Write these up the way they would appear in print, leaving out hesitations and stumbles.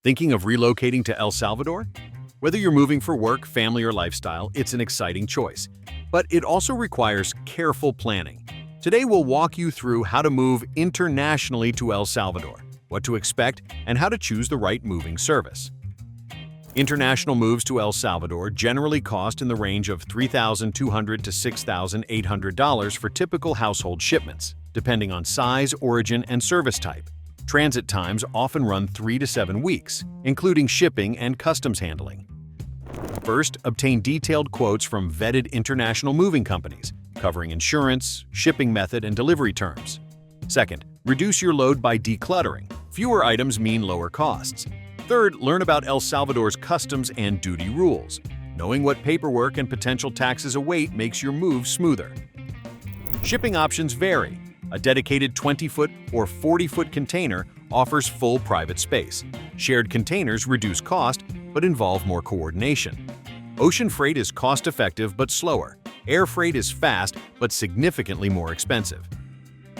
Thinking of relocating to El Salvador? Whether you're moving for work, family, or lifestyle, it's an exciting choice. But it also requires careful planning. Today we'll walk you through how to move internationally to El Salvador, what to expect, and how to choose the right moving service. International moves to El Salvador generally cost in the range of $3,200 to $6,800 for typical household shipments, depending on size, origin, and service type. Transit times often run 3 to 7 weeks, including shipping and customs handling. First, obtain detailed quotes from vetted international moving companies, covering insurance, shipping method, and delivery terms. Second, reduce your load by decluttering. Fewer items mean lower costs. Third, learn about El Salvador's customs and duty rules. Knowing what paperwork and potential taxes await makes your move smoother. Shipping options vary. A dedicated 20-foot or 40-foot container offers full private space. Shared containers reduce cost but involve more coordination. Ocean freight is cost-effective but slower. Air freight is fast but significantly more expensive.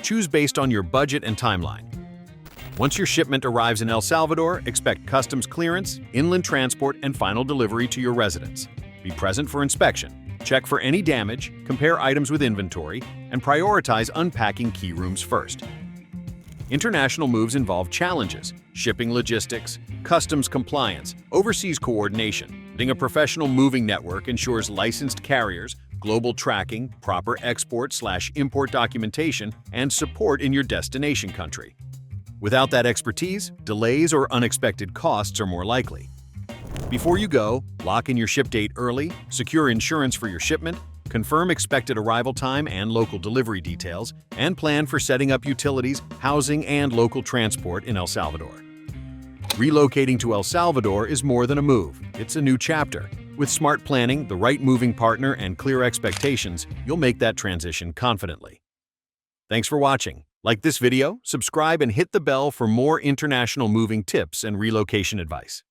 Choose based on your budget and timeline. Once your shipment arrives in El Salvador, expect customs clearance, inland transport, and final delivery to your residence. Be present for inspection. Check for any damage, compare items with inventory, and prioritize unpacking key rooms first. International moves involve challenges: shipping logistics, customs compliance, overseas coordination. Having a professional moving network ensures licensed carriers, global tracking, proper export/import documentation, and support in your destination country. Without that expertise, delays or unexpected costs are more likely. Before you go, lock in your ship date early, secure insurance for your shipment, confirm expected arrival time and local delivery details, and plan for setting up utilities, housing, and local transport in El Salvador. Relocating to El Salvador is more than a move, it's a new chapter. With smart planning, the right moving partner, and clear expectations, you'll make that transition confidently. Thanks for watching. Like this video, subscribe, and hit the bell for more international moving tips and relocation advice.